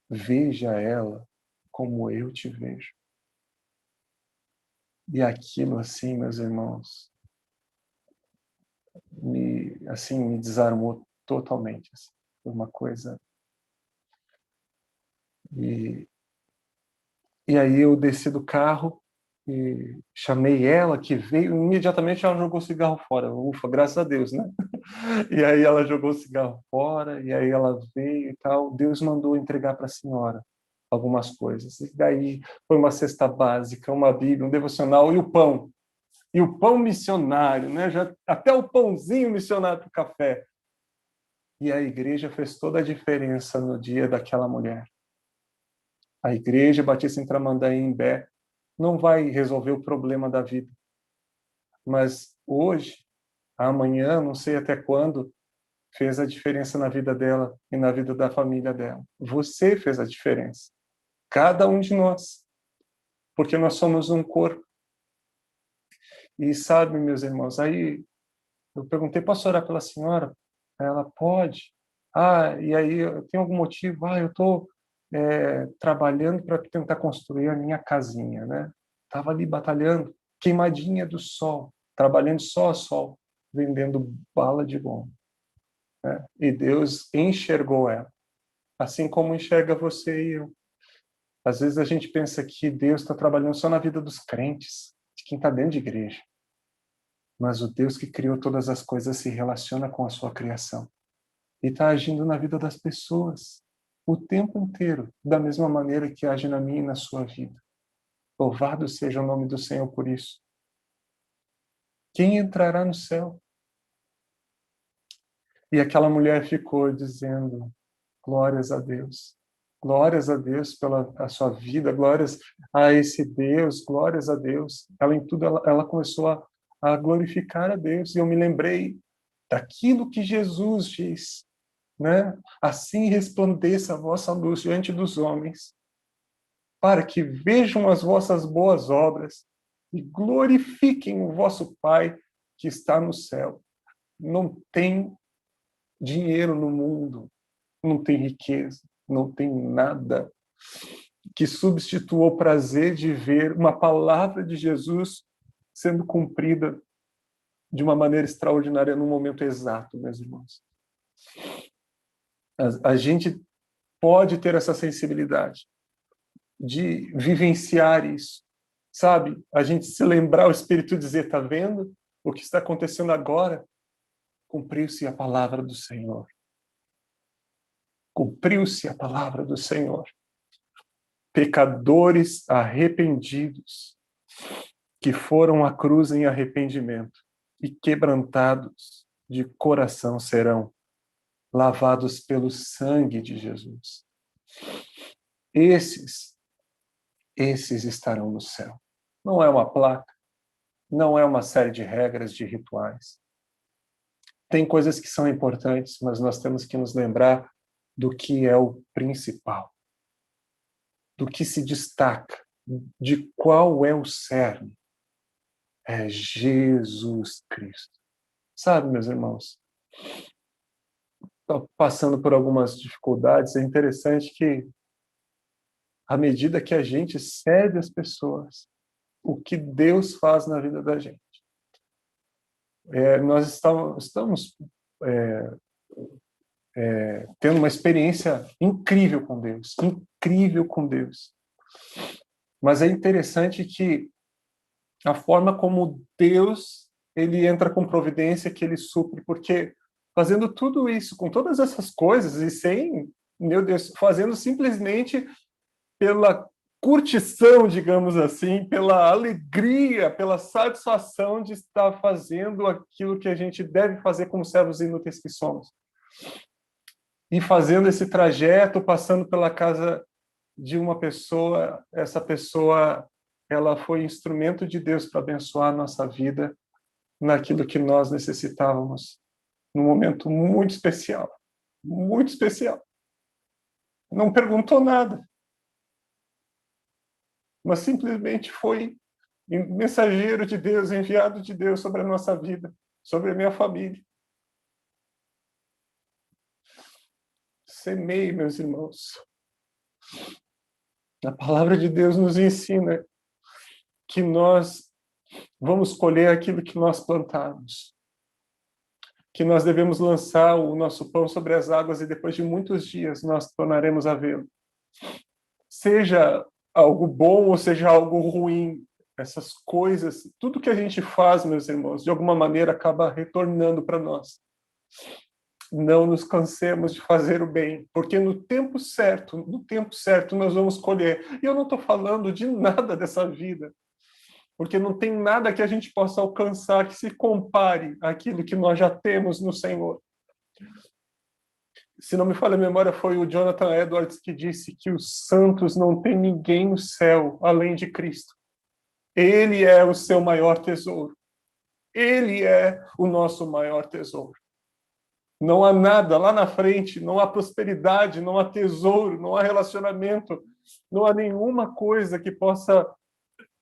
Veja ela como eu te vejo. E aquilo assim, meus irmãos, me desarmou totalmente. Assim. Foi uma coisa. E, e aí eu desci do carro e chamei ela, que veio, imediatamente ela jogou o cigarro fora. Ufa, graças a Deus, né? E aí ela jogou o cigarro fora, e aí ela veio e tal. Deus mandou entregar para a senhora algumas coisas. E daí foi uma cesta básica, uma Bíblia, um devocional e o pão. E o pão missionário, né? Até o pãozinho missionário para o café. E a igreja fez toda a diferença no dia daquela mulher. A igreja Batista em Tramandaí, em Bé, não vai resolver o problema da vida. Mas hoje, amanhã, não sei até quando, fez a diferença na vida dela e na vida da família dela. Você fez a diferença. Cada um de nós. Porque nós somos um corpo. E sabe, meus irmãos, aí eu perguntei, posso orar pela senhora? Ela, pode. E aí, tem algum motivo? Eu estou trabalhando para tentar construir a minha casinha, né? Estava ali batalhando, queimadinha do sol, trabalhando só a sol, vendendo bala de goma. Né? E Deus enxergou ela, assim como enxerga você e eu. Às vezes a gente pensa que Deus está trabalhando só na vida dos crentes, de quem está dentro de igreja. Mas o Deus que criou todas as coisas se relaciona com a sua criação e está agindo na vida das pessoas o tempo inteiro, da mesma maneira que age na minha e na sua vida. Louvado seja o nome do Senhor por isso. Quem entrará no céu? E aquela mulher ficou dizendo, glórias a Deus pela a sua vida, glórias a esse Deus, glórias a Deus. Ela em tudo ela começou a glorificar a Deus. E eu me lembrei daquilo que Jesus diz, né? Assim resplandeça a vossa luz diante dos homens, para que vejam as vossas boas obras e glorifiquem o vosso Pai que está no céu. Não tem dinheiro no mundo, não tem riqueza, não tem nada que substitua o prazer de ver uma palavra de Jesus sendo cumprida de uma maneira extraordinária no momento exato, meus irmãos. A gente pode ter essa sensibilidade de vivenciar isso, sabe? A gente se lembrar, o Espírito dizer, tá vendo o que está acontecendo agora? Cumpriu-se a palavra do Senhor. Cumpriu-se a palavra do Senhor. Pecadores arrependidos que foram à cruz em arrependimento e quebrantados de coração serão lavados pelo sangue de Jesus. Esses estarão no céu. Não é uma placa, não é uma série de regras, de rituais. Tem coisas que são importantes, mas nós temos que nos lembrar do que é o principal, do que se destaca, de qual é o cerne. É Jesus Cristo. Sabe, meus irmãos, estou passando por algumas dificuldades, é interessante que, à medida que a gente serve as pessoas, o que Deus faz na vida da gente. Nós estamos tendo uma experiência incrível com Deus, incrível com Deus. Mas é interessante que a forma como Deus ele entra com providência, que ele supre, porque fazendo tudo isso, com todas essas coisas, e sem, meu Deus, fazendo simplesmente pela curtição, digamos assim, pela alegria, pela satisfação de estar fazendo aquilo que a gente deve fazer como servos inúteis que somos. E fazendo esse trajeto, passando pela casa de uma pessoa, essa pessoa, ela foi instrumento de Deus para abençoar a nossa vida naquilo que nós necessitávamos, num momento muito especial, muito especial. Não perguntou nada, mas simplesmente foi mensageiro de Deus, enviado de Deus sobre a nossa vida, sobre a minha família. Semeie, meus irmãos. A palavra de Deus nos ensina que nós vamos colher aquilo que nós plantamos, que nós devemos lançar o nosso pão sobre as águas e depois de muitos dias nós tornaremos a vê-lo. Seja algo bom ou seja algo ruim, essas coisas, tudo que a gente faz, meus irmãos, de alguma maneira acaba retornando para nós. Não nos cansemos de fazer o bem, porque no tempo certo nós vamos colher. E eu não estou falando de nada dessa vida, porque não tem nada que a gente possa alcançar que se compare àquilo que nós já temos no Senhor. Se não me falha a memória, foi o Jonathan Edwards que disse que os santos não têm ninguém no céu além de Cristo. Ele é o seu maior tesouro. Ele é o nosso maior tesouro. Não há nada lá na frente, não há prosperidade, não há tesouro, não há relacionamento, não há nenhuma coisa que possa,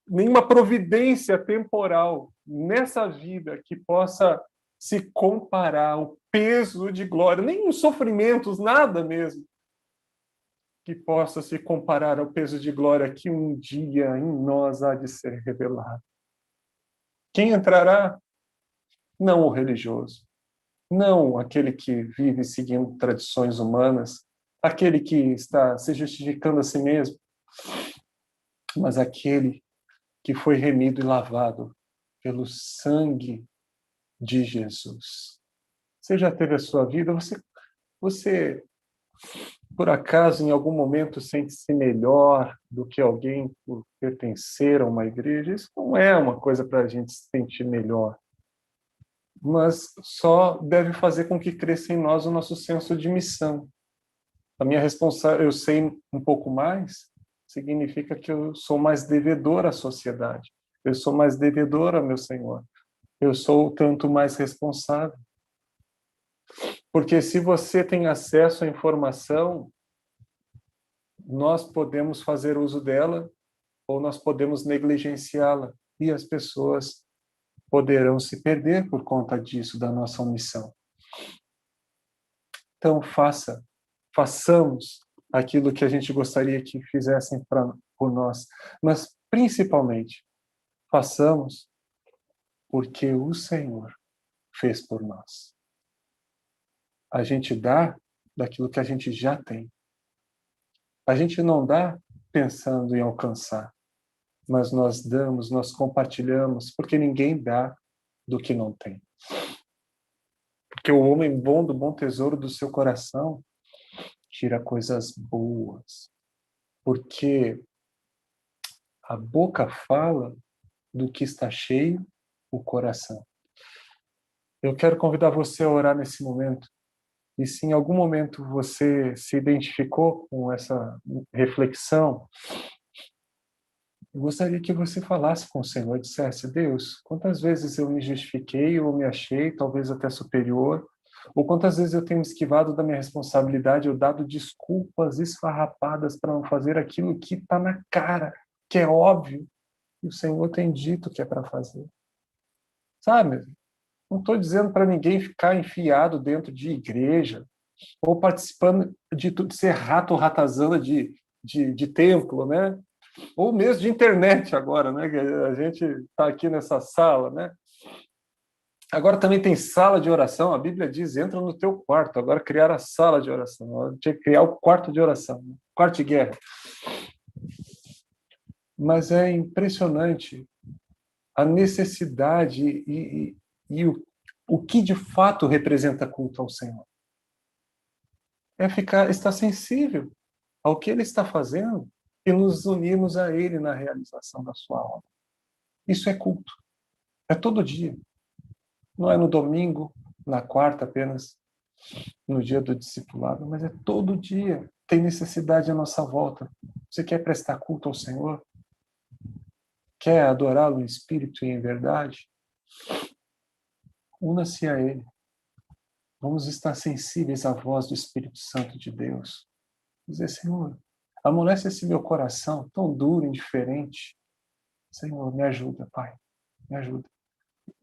nenhuma providência temporal nessa vida que possa se comparar ao peso de glória, nem os sofrimentos, nada mesmo, que possa se comparar ao peso de glória que um dia em nós há de ser revelado. Quem entrará? Não o religioso. Não aquele que vive seguindo tradições humanas, aquele que está se justificando a si mesmo, mas aquele que foi remido e lavado pelo sangue de Jesus. Você já teve a sua vida? Você por acaso, em algum momento, sente-se melhor do que alguém por pertencer a uma igreja? Isso não é uma coisa para a gente se sentir melhor, mas só deve fazer com que cresça em nós o nosso senso de missão. A minha responsabilidade, eu sei um pouco mais, significa que eu sou mais devedor à sociedade. Eu sou mais devedor ao meu Senhor. Eu sou tanto mais responsável. Porque se você tem acesso à informação, nós podemos fazer uso dela ou nós podemos negligenciá-la. E as pessoas poderão se perder por conta disso, da nossa omissão. Então, façamos aquilo que a gente gostaria que fizessem por nós, mas principalmente, façamos porque o Senhor fez por nós. A gente dá daquilo que a gente já tem. A gente não dá pensando em alcançar, mas nós damos, nós compartilhamos, porque ninguém dá do que não tem. Porque o homem bom do bom tesouro do seu coração tira coisas boas. Porque a boca fala do que está cheio o coração. Eu quero convidar você a orar nesse momento. E se em algum momento você se identificou com essa reflexão, eu gostaria que você falasse com o Senhor e dissesse: Deus, quantas vezes eu me justifiquei ou me achei, talvez até superior, ou quantas vezes eu tenho me esquivado da minha responsabilidade, eu dado desculpas esfarrapadas para não fazer aquilo que está na cara, que é óbvio, e o Senhor tem dito que é para fazer. Sabe? Não estou dizendo para ninguém ficar enfiado dentro de igreja ou participando de ser rato ou ratazana de templo, né? Ou mesmo de internet agora, né? Que a gente está aqui nessa sala, né? Agora também tem sala de oração. A Bíblia diz, entra no teu quarto. Agora criar a sala de oração. Tinha que criar o quarto de oração, né? Quarto de guerra. Mas é impressionante a necessidade e o que de fato representa culto ao Senhor. É estar sensível ao que Ele está fazendo e nos unirmos a Ele na realização da sua obra. Isso é culto. É todo dia. Não é no domingo, na quarta apenas, no dia do discipulado, mas é todo dia. Tem necessidade à nossa volta. Você quer prestar culto ao Senhor? Quer adorá-lo em espírito e em verdade? Una-se a Ele. Vamos estar sensíveis à voz do Espírito Santo de Deus. Dizer, Senhor, amolece esse meu coração tão duro, indiferente. Senhor, me ajuda, Pai. Me ajuda.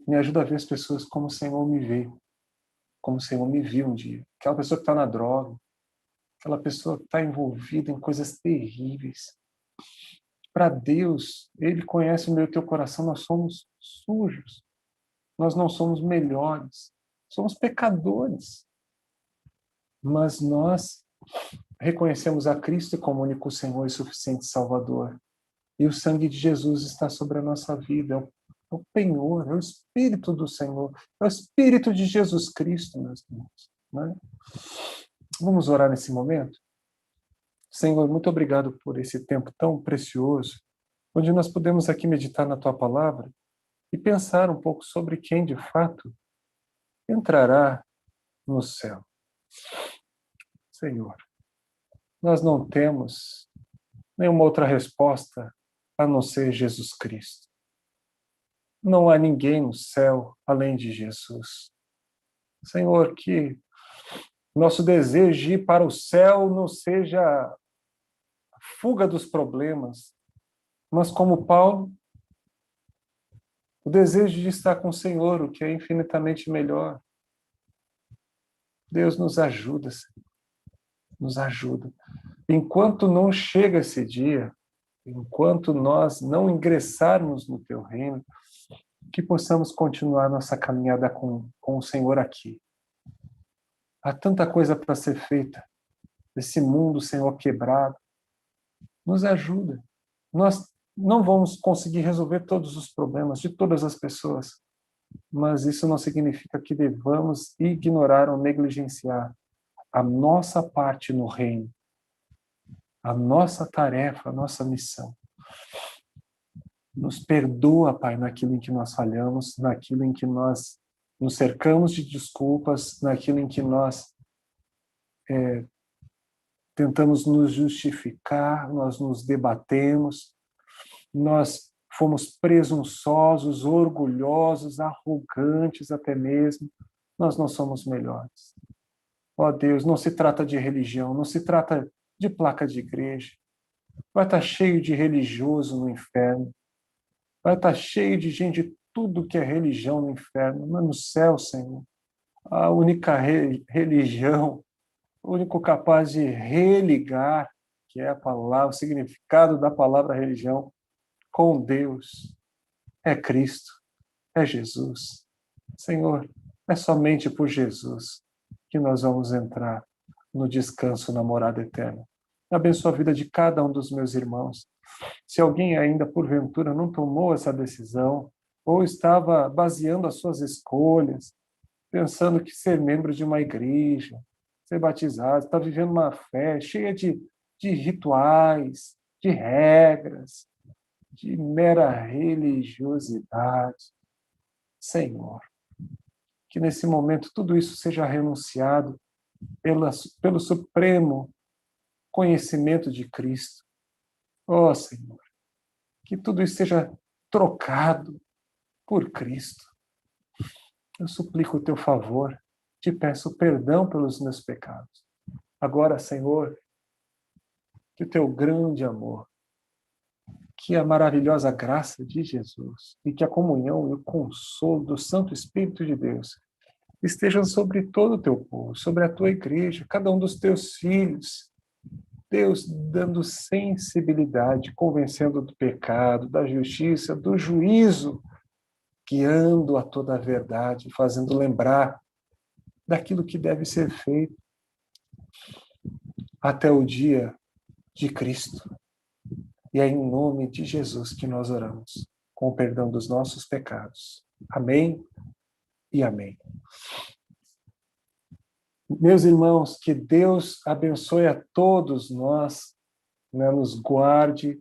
Me ajuda a ver as pessoas como o Senhor me vê. Como o Senhor me viu um dia. Aquela pessoa que está na droga. Aquela pessoa que está envolvida em coisas terríveis. Para Deus, Ele conhece o meu e o teu coração. Nós somos sujos. Nós não somos melhores. Somos pecadores. Mas nós reconhecemos a Cristo como único Senhor e suficiente Salvador. E o sangue de Jesus está sobre a nossa vida. É o penhor, é o Espírito do Senhor. É o Espírito de Jesus Cristo, meus irmãos. Né? Vamos orar nesse momento? Senhor, muito obrigado por esse tempo tão precioso, onde nós podemos aqui meditar na Tua Palavra e pensar um pouco sobre quem, de fato, entrará no céu. Senhor, nós não temos nenhuma outra resposta a não ser Jesus Cristo. Não há ninguém no céu além de Jesus. Senhor, que nosso desejo de ir para o céu não seja a fuga dos problemas, mas como Paulo, o desejo de estar com o Senhor, o que é infinitamente melhor. Deus nos ajuda, Senhor. Nos ajuda. Enquanto não chega esse dia, enquanto nós não ingressarmos no Teu reino, que possamos continuar nossa caminhada com o Senhor aqui. Há tanta coisa para ser feita. Esse mundo, Senhor, quebrado. Nos ajuda. Nós não vamos conseguir resolver todos os problemas de todas as pessoas, mas isso não significa que devamos ignorar ou negligenciar a nossa parte no reino, a nossa tarefa, a nossa missão. Nos perdoa, Pai, naquilo em que nós falhamos, naquilo em que nós nos cercamos de desculpas, naquilo em que nós tentamos nos justificar, nós nos debatemos, nós fomos presunçosos, orgulhosos, arrogantes até mesmo. Nós não somos melhores. Ó Deus, não se trata de religião, não se trata de placa de igreja. Vai estar cheio de religioso no inferno. Vai estar cheio de gente de tudo que é religião no inferno. Mas no céu, Senhor, a única religião, o único capaz de religar, que é a palavra, o significado da palavra religião, com Deus, é Cristo, é Jesus. Senhor, é somente por Jesus que nós vamos entrar no descanso na morada eterna. Abençoa a vida de cada um dos meus irmãos. Se alguém ainda, porventura, não tomou essa decisão, ou estava baseando as suas escolhas, pensando que ser membro de uma igreja, ser batizado, está vivendo uma fé cheia de rituais, de regras, de mera religiosidade. Senhor, que nesse momento tudo isso seja renunciado pelo supremo conhecimento de Cristo. Ó Senhor, que tudo isso seja trocado por Cristo. Eu suplico o teu favor, te peço perdão pelos meus pecados. Agora, Senhor, que o teu grande amor, que a maravilhosa graça de Jesus e que a comunhão e o consolo do Santo Espírito de Deus estejam sobre todo o teu povo, sobre a tua igreja, cada um dos teus filhos. Deus dando sensibilidade, convencendo do pecado, da justiça, do juízo, guiando a toda a verdade, fazendo lembrar daquilo que deve ser feito até o dia de Cristo. E é em nome de Jesus que nós oramos, com o perdão dos nossos pecados. Amém e amém. Meus irmãos, que Deus abençoe a todos nós, né, nos guarde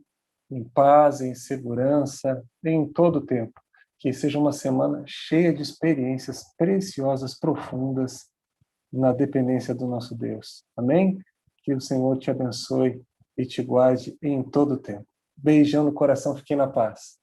em paz, em segurança, em todo o tempo. Que seja uma semana cheia de experiências preciosas, profundas, na dependência do nosso Deus. Amém? Que o Senhor te abençoe e te guarde em todo o tempo. Beijão no coração, fiquem na paz.